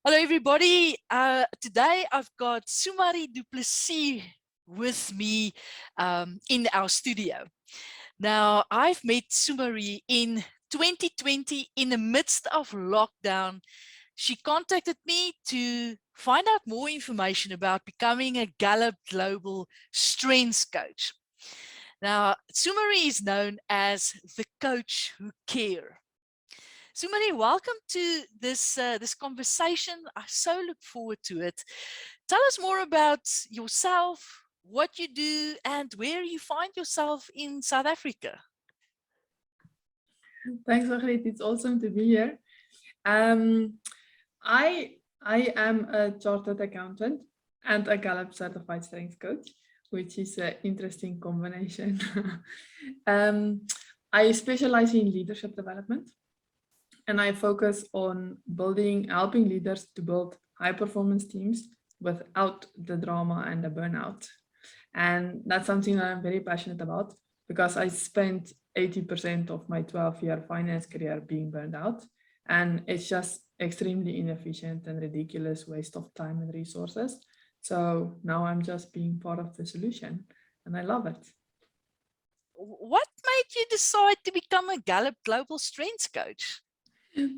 Hello, everybody. Today I've got Sumarie with me in our studio. Now, I've met Sumarie in 2020 in the midst of lockdown. She contacted me to find out more information about becoming a Gallup Global Strengths Coach. Now, Sumarie is known as the coach who cares. Sumarie, welcome to this conversation. I so look forward to it. Tell us more about yourself, what you do, and where you find yourself in South Africa. Thanks, Margriet. It's awesome to be here. I am a chartered accountant and a Gallup certified strengths coach, which is an interesting combination. I specialize in leadership development, and I focus on helping leaders to build high performance teams without the drama and the burnout. And that's something that I'm very passionate about because I spent 80% of my 12-year finance career being burned out. And it's just extremely inefficient and ridiculous waste of time and resources. So now I'm just being part of the solution and I love it. What made you decide to become a Gallup Global Strengths Coach?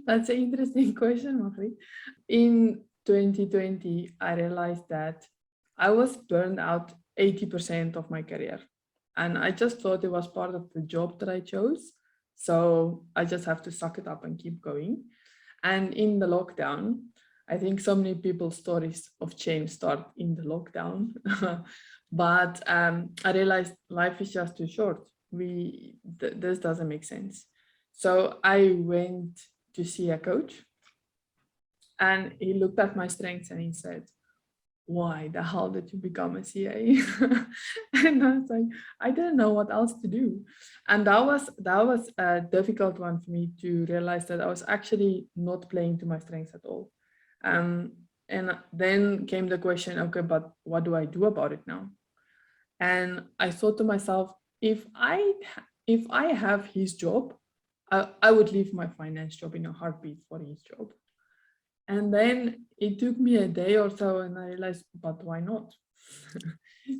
That's an interesting question, Margriet. In 2020, I realized that I was burned out 80% of my career. And I just thought it was part of the job that I chose. So I just have to suck it up and keep going. And in the lockdown, I think so many people's stories of change start in the lockdown. But I realized life is just too short. This doesn't make sense. So I went to see a coach and he looked at my strengths and he said, why the hell did you become a CA? And I was like, I didn't know what else to do. And that was a difficult one for me to realize that I was actually not playing to my strengths at all. And then came the question, okay, but what do I do about it now? And I thought to myself, if I have his job, I would leave my finance job in a heartbeat for his job. And then it took me a day or so and I realized, but why not?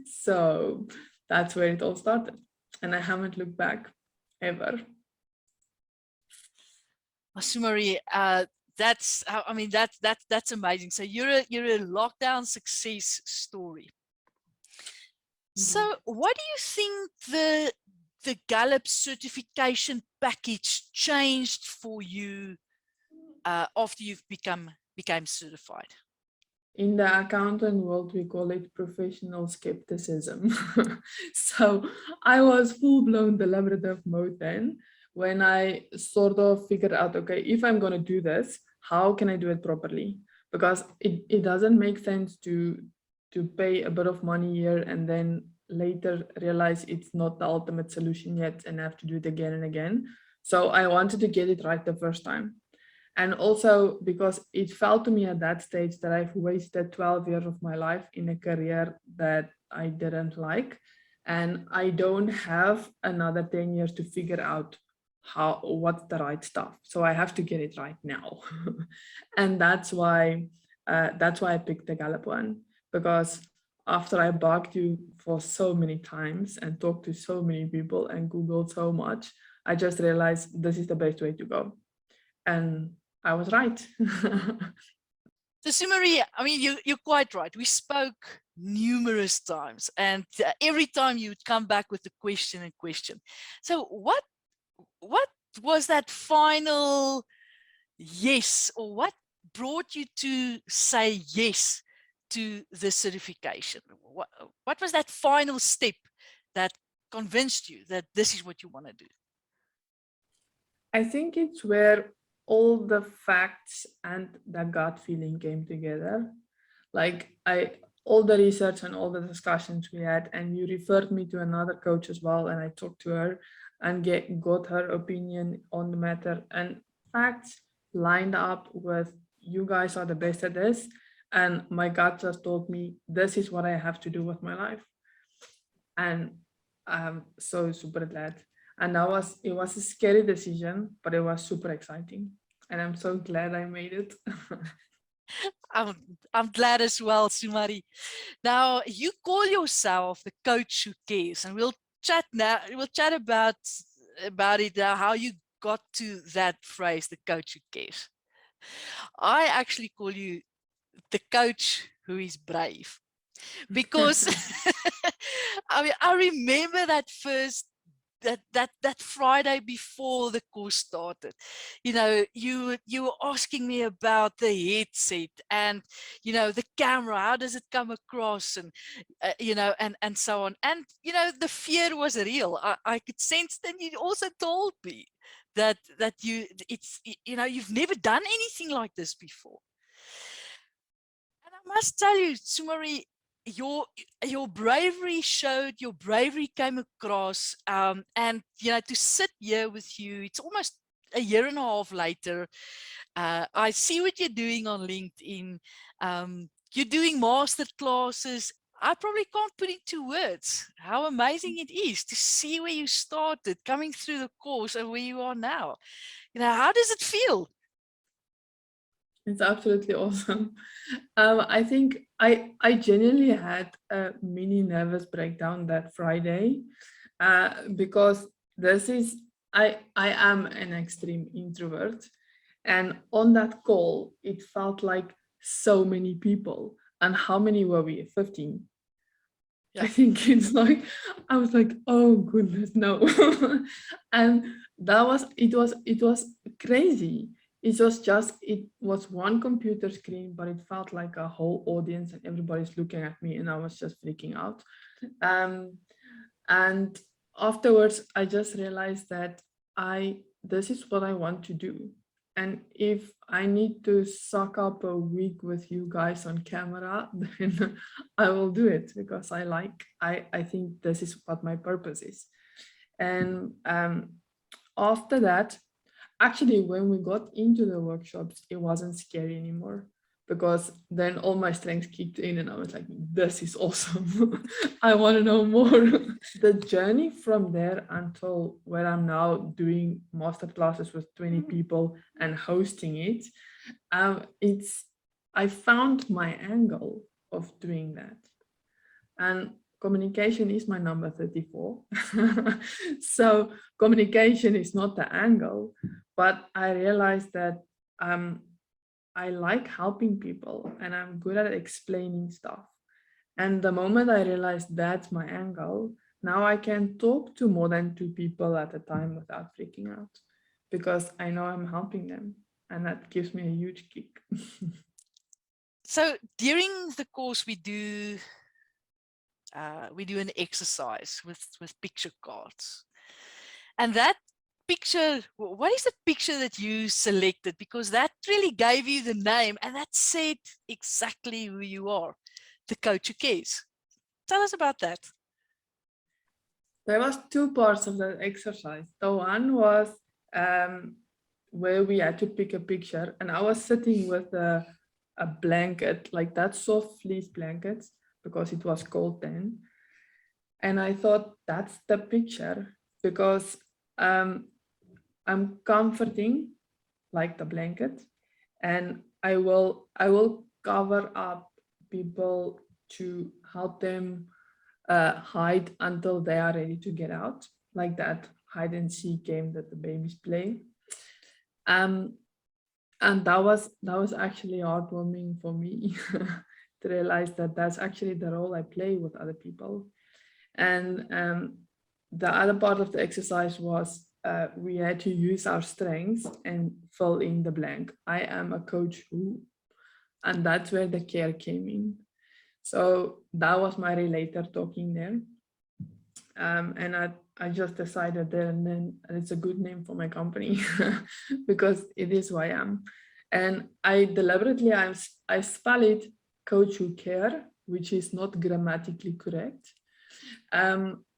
So that's where it all started. And I haven't looked back ever. Sumarie, that's amazing. So you're a lockdown success story. So what do you think the Gallup certification package changed for you after you've became certified? In the accountant world, we call it professional skepticism. So I was full-blown deliberative mode then when I sort of figured out, okay, if I'm going to do this, how can I do it properly? Because it doesn't make sense to pay a bit of money here and then later realize it's not the ultimate solution yet and have to do it again and again. So I wanted to get it right the first time. And also because it felt to me at that stage that I've wasted 12 years of my life in a career that I didn't like. And I don't have another 10 years to figure out what's the right stuff. So I have to get it right now. And that's why I picked the Gallup one, because after I bugged you for so many times and talked to so many people and Googled so much, I just realized this is the best way to go. And I was right. So Sumarie, I mean, you're quite right. We spoke numerous times and every time you would come back with a question. So what was that final yes, or what brought you to say yes to the certification? What was that final step that convinced you that this is what you want to do? I think it's where all the facts and the gut feeling came together. Like all the research and all the discussions we had, and you referred me to another coach as well, and I talked to her and got her opinion on the matter, and facts lined up with you guys are the best at this, and my gut just told me this is what I have to do with my life. And I'm so super glad. And it was a scary decision, but it was super exciting. And I'm so glad I made it. I'm glad as well, Sumarie. Now you call yourself the coach who cares, and we'll chat now. We'll chat about it now. How you got to that phrase, the coach who cares. I actually call you the coach who is brave, because I mean, I remember that first that Friday before the course started. You were asking me about the headset and the camera. How does it come across, and and so on. And the fear was real. I could sense. Then you also told me that you've never done anything like this before. And I must tell you, Sumarie, your bravery showed, your bravery came across, and to sit here with you, it's almost a year and a half later. I see what you're doing on LinkedIn. You're doing master classes. I probably can't put into words how amazing it is to see where you started, coming through the course, and where you are now. How does it feel? It's absolutely awesome. I think I genuinely had a mini nervous breakdown that Friday, because this is I am an extreme introvert, and on that call it felt like so many people. And how many were we? 15. I Yeah. think it's like I was like, oh goodness, no. And it was crazy. It was one computer screen, but it felt like a whole audience and everybody's looking at me and I was just freaking out. Um and afterwards I just realized that I this is what I want to do. And if I need to suck up a week with you guys on camera, then I will do it because I think this is what my purpose is. And after that, actually, when we got into the workshops, it wasn't scary anymore, because then all my strengths kicked in and I was like, this is awesome. I want to know more. The journey from there until where I'm now doing master classes with 20 people and hosting it, it's I found my angle of doing that. And communication is my number 34. So communication is not the angle, but I realized that um, I like helping people and I'm good at explaining stuff. And the moment I realized that's my angle, now I can talk to more than two people at a time without freaking out, because I know I'm helping them. And that gives me a huge kick. So during the course, we do an exercise with picture cards, and that picture. What is the picture that you selected? Because that really gave you the name, and that said exactly who you are, the coach who cares. Tell us about that. There was two parts of that exercise. The one was um, where we had to pick a picture, and I was sitting with a blanket, like that soft fleece blanket, because it was cold then. And I thought that's the picture, because um, I'm comforting like the blanket, and I will cover up people to help them hide until they are ready to get out, like that hide and seek game that the babies play. Um, and that was actually heartwarming for me to realize that that's actually the role I play with other people. And the other part of the exercise was we had to use our strengths and fill in the blank. I am a coach who, and that's where the care came in. So that was my relator talking there. And I just decided there and then it's a good name for my company because it is who I am. And I deliberately, I spell it coach who care, which is not grammatically correct,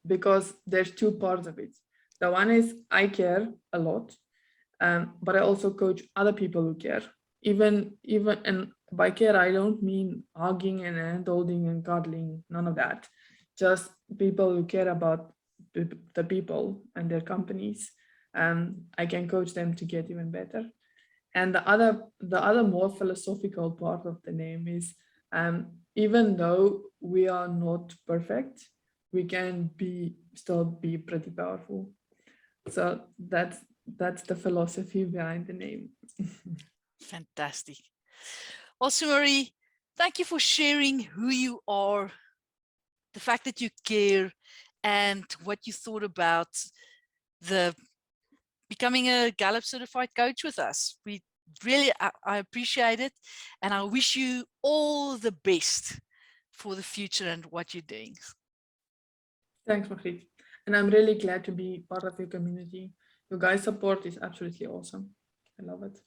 because there's two parts of it. The one is I care a lot, but I also coach other people who care. Even and by care, I don't mean hugging and hand holding and cuddling, none of that. Just people who care about the people and their companies. I can coach them to get even better. And the other more philosophical part of the name is, even though we are not perfect, we can still be pretty powerful. So that's the philosophy behind the name. Fantastic. Well, Sumarie, thank you for sharing who you are, the fact that you care, and what you thought about the becoming a Gallup certified coach with us. We really, I appreciate it. And I wish you all the best for the future and what you're doing. Thanks, Margriet. And I'm really glad to be part of your community. Your guys' support is absolutely awesome. I love it.